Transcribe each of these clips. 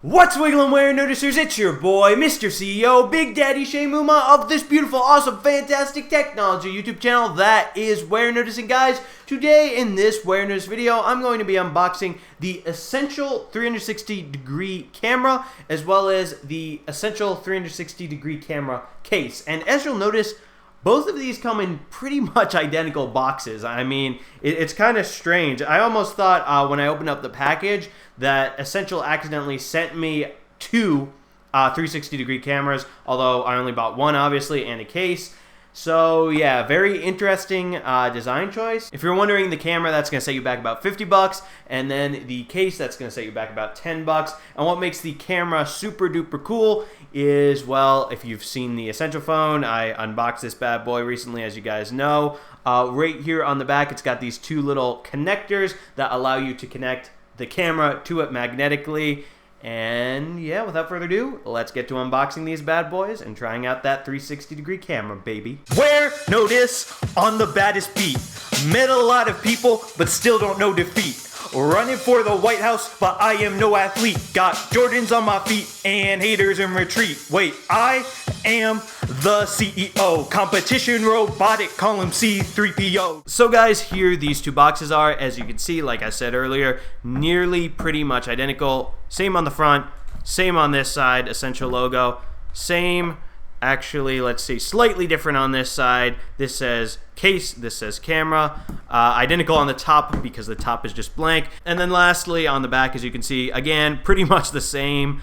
What's wiggling, Warenoticers? It's your boy, Mr. CEO, Big Daddy Shane Mumma of this beautiful, awesome, fantastic technology YouTube channel that is Warenoticing. Guys, today in this Warenotice video, I'm going to be unboxing the Essential 360-degree camera as well as the Essential 360-degree camera case. And as you'll notice, both of these come in pretty much identical boxes. I mean, it's kind of strange. I almost thought when I opened up the package that Essential accidentally sent me two 360-degree cameras, although I only bought one, obviously, and a case. So yeah, very interesting design choice. If you're wondering, the camera, that's going to set you back about 50 bucks, and then the case, that's going to set you back about 10 bucks. And what makes the camera super duper cool is, well, if you've seen the Essential phone, I unboxed this bad boy recently, as you guys know. Right here on the back, it's got these two little connectors that allow you to connect the camera to it magnetically. And yeah, without further ado, let's get to unboxing these bad boys and trying out that 360-degree camera, baby. Warenotice on the baddest beat. Met a lot of people, but still don't know defeat. Running for the White House, but I am no athlete. Got Jordans on my feet and haters in retreat. Wait, I am the CEO. Competition robotic, call him C3PO. So guys, here these two boxes are. As you can see, like I said earlier, nearly pretty much identical. Same on the front, same on this side, Essential logo. Same, actually, let's see, slightly different on this side. This says case, this says camera. Identical on the top because the top is just blank. And then lastly, on the back, as you can see, again, pretty much the same.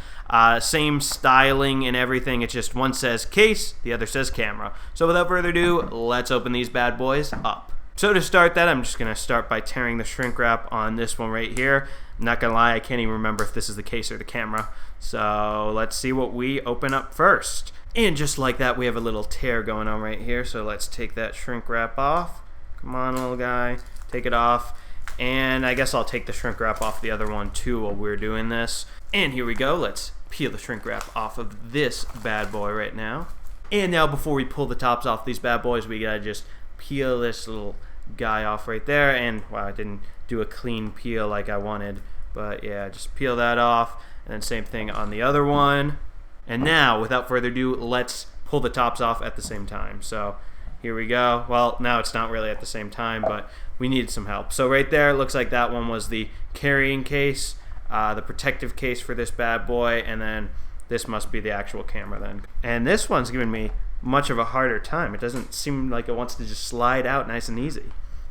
Same styling and everything. It's just one says case, the other says camera. So without further ado, let's open these bad boys up. So to start that, I'm just going to start by tearing the shrink wrap on this one right here. I'm not going to lie, I can't even remember if this is the case or the camera. So let's see what we open up first. And just like that, we have a little tear going on right here. So let's take that shrink wrap off. Come on, little guy. Take it off. And I guess I'll take the shrink wrap off the other one too while we're doing this. And here we go. Let's peel the shrink wrap off of this bad boy right now. And now before we pull the tops off these bad boys, we gotta just peel this little guy off right there. And wow, I didn't do a clean peel like I wanted. But yeah, just peel that off. And then same thing on the other one. And now, without further ado, let's pull the tops off at the same time. So here we go. Well, now it's not really at the same time, but we needed some help. So right there, it looks like that one was the carrying case, the protective case for this bad boy, and then this must be the actual camera then. And this one's giving me much of a harder time. It doesn't seem like it wants to just slide out nice and easy.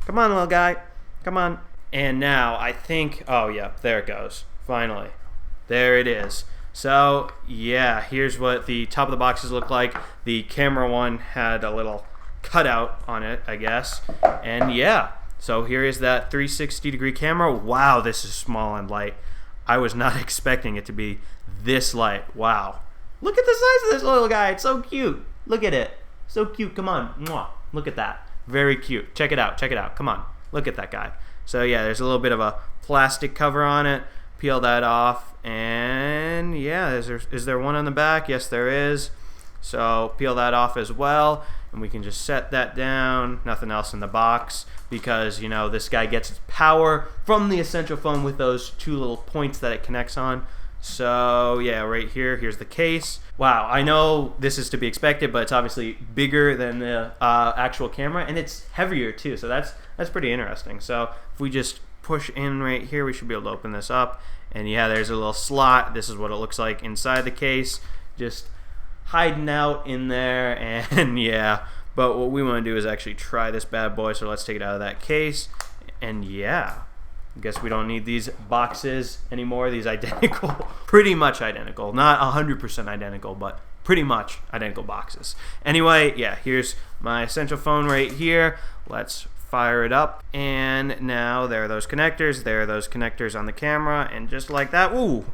Come on, little guy. Come on. And now I think, oh yeah, there it goes. Finally. There it is. So yeah, here's what the top of the boxes look like. The camera one had a little cutout on it, I guess. And yeah, so here is that 360-degree camera. Wow, this is small and light. I was not expecting it to be this light. Wow. Look at the size of this little guy. It's so cute. Look at it. So cute. Come on. Mwah. Look at that. Very cute. Check it out. Check it out. Come on. Look at that guy. So yeah, there's a little bit of a plastic cover on it. Peel that off. And yeah, is there one on the back? Yes, there is. So peel that off as well. And we can just set that down. Nothing else in the box because, you know, this guy gets its power from the Essential phone with those two little points that it connects on. So yeah, right here, here's the case. Wow, I know this is to be expected, but it's obviously bigger than the actual camera, and it's heavier too. So that's pretty interesting. So if we just push in right here, we should be able to open this up. And yeah, there's a little slot. This is what it looks like inside the case. Just hiding out in there, and yeah. But what we want to do is actually try this bad boy. So let's take it out of that case. And yeah, I guess we don't need these boxes anymore. These identical, pretty much identical. Not 100% identical, but pretty much identical boxes. Anyway, yeah, here's my Essential phone right here. Let's fire it up, and now there are those connectors. There are those connectors on the camera, and just like that, ooh,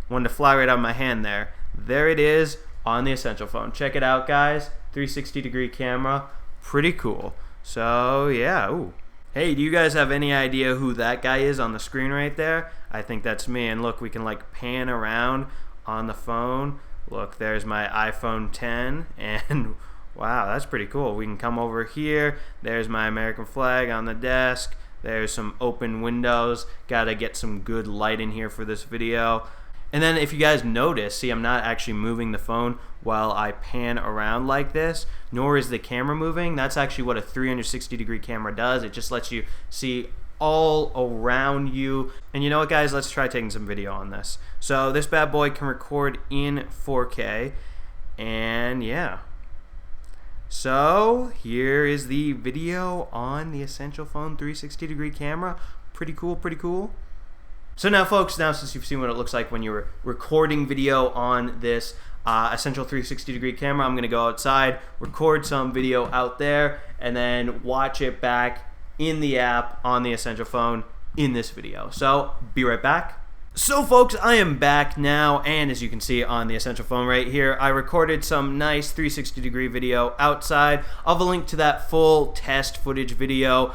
wanted to fly right out of my hand there. There it is on the Essential phone. Check it out, guys. 360-degree camera, pretty cool. So yeah, ooh. Hey, do you guys have any idea who that guy is on the screen right there? I think that's me. And look, we can like pan around on the phone. Look, there's my iPhone 10, and wow, that's pretty cool. We can come over here. There's my American flag on the desk. There's some open windows. Gotta get some good light in here for this video. And then if you guys notice, see, I'm not actually moving the phone while I pan around like this, nor is the camera moving. That's actually what a 360-degree camera does. It just lets you see all around you. And you know what, guys? Let's try taking some video on this. So this bad boy can record in 4K, and yeah. So here is the video on the Essential Phone 360-degree camera. Pretty cool, pretty cool. So now, folks, since you've seen what it looks like when you're recording video on this Essential 360-degree camera, I'm going to go outside, record some video out there, and then watch it back in the app on the Essential Phone in this video. So, be right back. So, folks, I am back now, and as you can see on the Essential Phone right here, I recorded some nice 360-degree video outside. I'll have a link to that full test footage video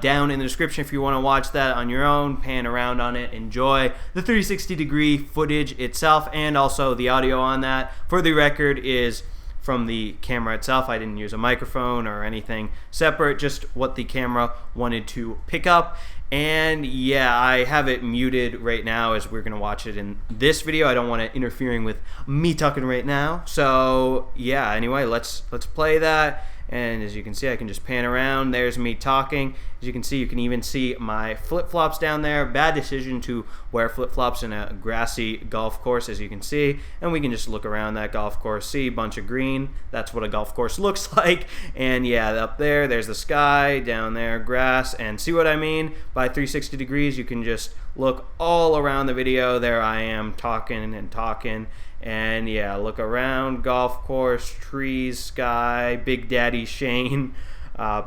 down in the description if you want to watch that on your own, pan around on it, enjoy the 360-degree footage itself, and also the audio on that. For the record, is from the camera itself. I didn't use a microphone or anything separate, just what the camera wanted to pick up. And yeah, I have it muted right now as we're gonna watch it in this video. I don't want it interfering with me talking right now. So yeah, anyway, let's play that. And as you can see, I can just pan around. There's me talking. As you can see, you can even see my flip-flops down there. Bad decision to wear flip-flops in a grassy golf course, as you can see. And we can just look around that golf course, see a bunch of green. That's what a golf course looks like. And yeah, up there, there's the sky. Down there, grass. And see what I mean? By 360 degrees, you can just look all around the video. There I am talking and talking. And yeah, look around, golf course, trees, sky, Big Daddy Shane.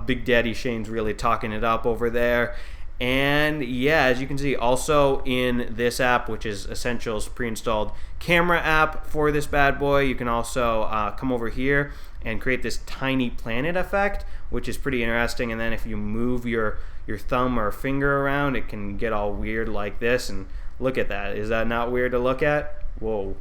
Big Daddy Shane's really talking it up over there. And yeah, as you can see, also in this app, which is Essential's pre-installed camera app for this bad boy, you can also come over here and create this tiny planet effect, which is pretty interesting. And then if you move your thumb or finger around, it can get all weird like this. And look at that. Is that not weird to look at? Whoa.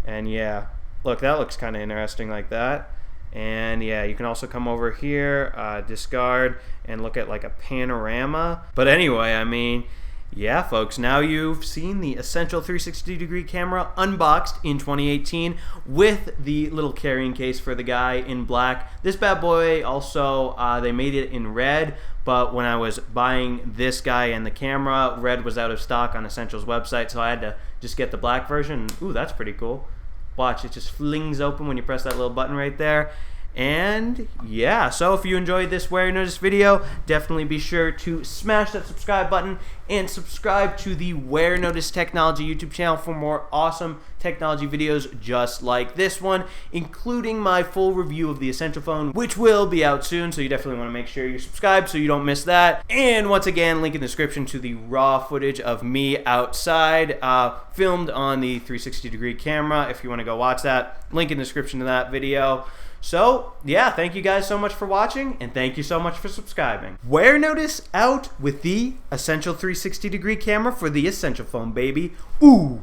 And yeah, look, that looks kind of interesting like that. And yeah, you can also come over here, discard, and look at like a panorama. But anyway, I mean, yeah, folks, now you've seen the Essential 360-degree camera unboxed in 2018 with the little carrying case for the guy in black. This bad boy also, they made it in red, but when I was buying this guy and the camera, red was out of stock on Essential's website, so I had to just get the black version. Ooh, that's pretty cool. Watch, it just flings open when you press that little button right there. And yeah, so if you enjoyed this Warenotice video, definitely be sure to smash that subscribe button and subscribe to the Warenotice Technology YouTube channel for more awesome technology videos just like this one, including my full review of the Essential Phone, which will be out soon, so you definitely want to make sure you're subscribed so you don't miss that. And once again, link in the description to the raw footage of me outside, filmed on the 360-degree camera if you want to go watch that. Link in the description to that video. So, yeah, thank you guys so much for watching, and thank you so much for subscribing. Warenotice out with the Essential 360-degree camera for the Essential Phone, baby. Ooh!